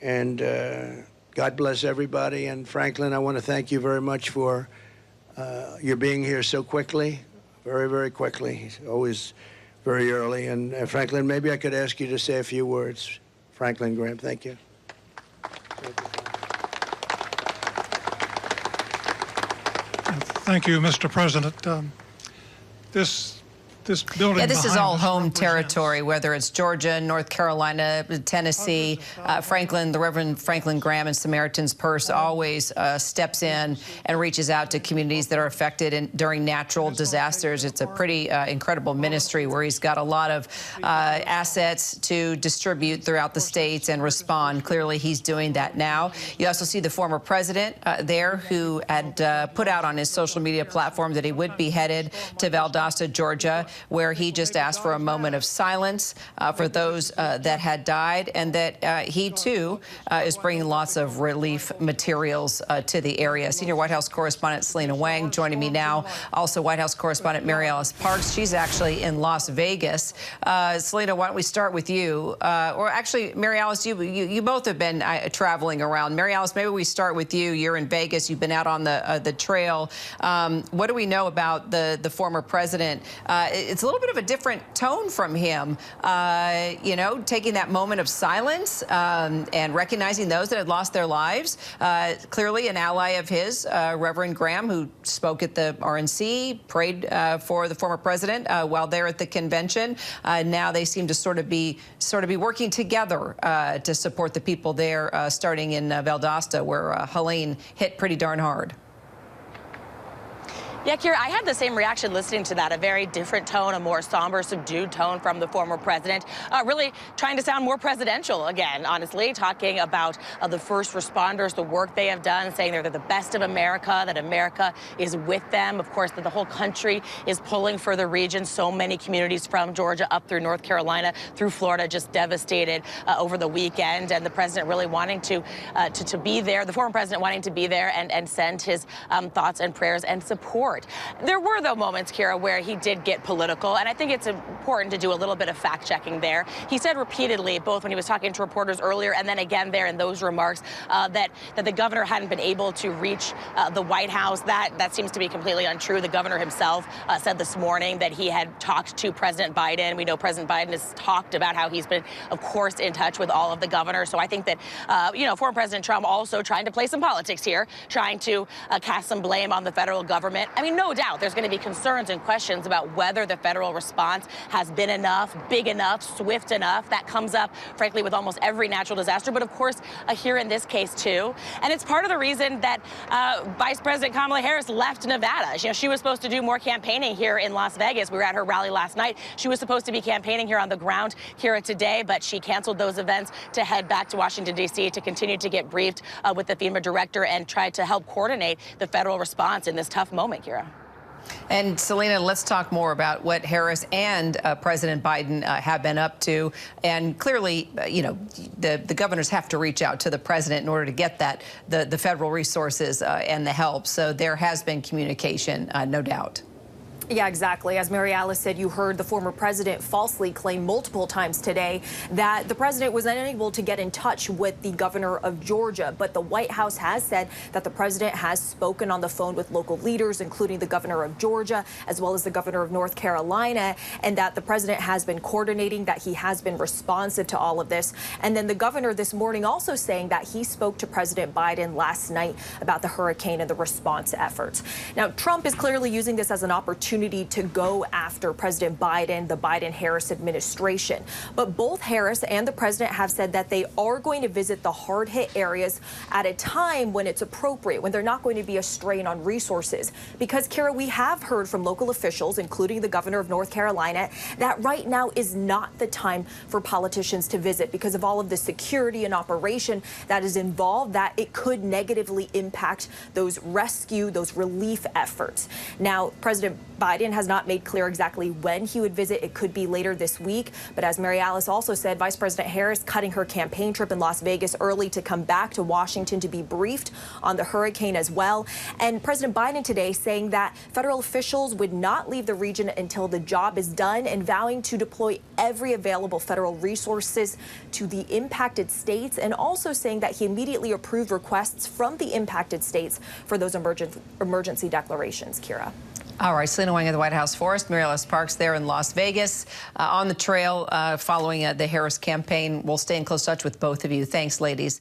And God bless everybody. And Franklin, I want to thank you very much for your being here so quickly, very, very quickly, always very early. And Franklin, maybe I could ask you to say a few words. Franklin Graham, thank you. Thank you, Mr. President. This building. Yeah, this is all home territory, whether it's Georgia, North Carolina, Tennessee. Franklin, the Reverend Franklin Graham and Samaritan's Purse always steps in and reaches out to communities that are affected during natural disasters. It's a pretty incredible ministry where he's got a lot of assets to distribute throughout the states and respond. Clearly, he's doing that now. You also see the former president there who had put out on his social media platform that he would be headed to Valdosta, Georgia, where he just asked for a moment of silence for those that had died, and that he, too, is bringing lots of relief materials to the area. Senior White House correspondent Selina Wang joining me now. Also, White House correspondent Mary Alice Parks. She's actually in Las Vegas. Selina, why don't we start with you? Or actually, Mary Alice, you both have been traveling around. Mary Alice, maybe we start with you. You're in Vegas. You've been out on the trail. What do we know about the former president? It's a little bit of a different tone from him, you know, taking that moment of silence and recognizing those that had lost their lives. Clearly an ally of his, Reverend Graham, who spoke at the RNC, prayed for the former president while they're at the convention. Now they seem to sort of be working together to support the people there, starting in Valdosta, where Helene hit pretty darn hard. Yeah, Kira, I had the same reaction listening to that, a very different tone, a more somber, subdued tone from the former president, really trying to sound more presidential again, honestly, talking about the first responders, the work they have done, saying they're the best of America, that America is with them. Of course, that the whole country is pulling for the region. So many communities from Georgia up through North Carolina, through Florida, just devastated over the weekend. And the president really wanting to be there, the former president wanting to be there and send his thoughts and prayers and support. There were, though, moments, Kira, where he did get political, and I think it's important to do a little bit of fact-checking there. He said repeatedly, both when he was talking to reporters earlier and then again there in those remarks, that the governor hadn't been able to reach the White House. That seems to be completely untrue. The governor himself said this morning that he had talked to President Biden. We know President Biden has talked about how he's been, of course, in touch with all of the governors. So I think that, you know, former President Trump also trying to play some politics here, trying to cast some blame on the federal government. I mean, no doubt there's going to be concerns and questions about whether the federal response has been enough, big enough, swift enough. That comes up, frankly, with almost every natural disaster, but of course, here in this case, too. And it's part of the reason that Vice President Kamala Harris left Nevada. You know, she was supposed to do more campaigning here in Las Vegas. We were at her rally last night. She was supposed to be campaigning here on the ground here today, but she canceled those events to head back to Washington, D.C. to continue to get briefed with the FEMA director and try to help coordinate the federal response in this tough moment, Kira. And Selina, let's talk more about what Harris and President Biden have been up to. And clearly, you know, the governors have to reach out to the president in order to get the federal resources and the help. So there has been communication, no doubt. Yeah, exactly. As Mary Alice said, you heard the former president falsely claim multiple times today that the president was unable to get in touch with the governor of Georgia. But the White House has said that the president has spoken on the phone with local leaders, including the governor of Georgia, as well as the governor of North Carolina, and that the president has been coordinating, that he has been responsive to all of this. And then the governor this morning also saying that he spoke to President Biden last night about the hurricane and the response efforts. Now, Trump is clearly using this as an opportunity to go after President Biden, the Biden-Harris administration. But both Harris and the president have said that they are going to visit the hard-hit areas at a time when it's appropriate, when they're not going to be a strain on resources. Because, Kira, we have heard from local officials, including the governor of North Carolina, that right now is not the time for politicians to visit because of all of the security and operation that is involved, that it could negatively impact those rescue, those relief efforts. Now, President Biden has not made clear exactly when he would visit. It could be later this week. But as Mary Alice also said, Vice President Harris cutting her campaign trip in Las Vegas early to come back to Washington to be briefed on the hurricane as well. And President Biden today saying that federal officials would not leave the region until the job is done, and vowing to deploy every available federal resources to the impacted states, and also saying that he immediately approved requests from the impacted states for those emergency declarations. Kira. All right, Selina Wang at the White House for us. Mary Alice Parks there in Las Vegas on the trail following the Harris campaign. We'll stay in close touch with both of you. Thanks, ladies.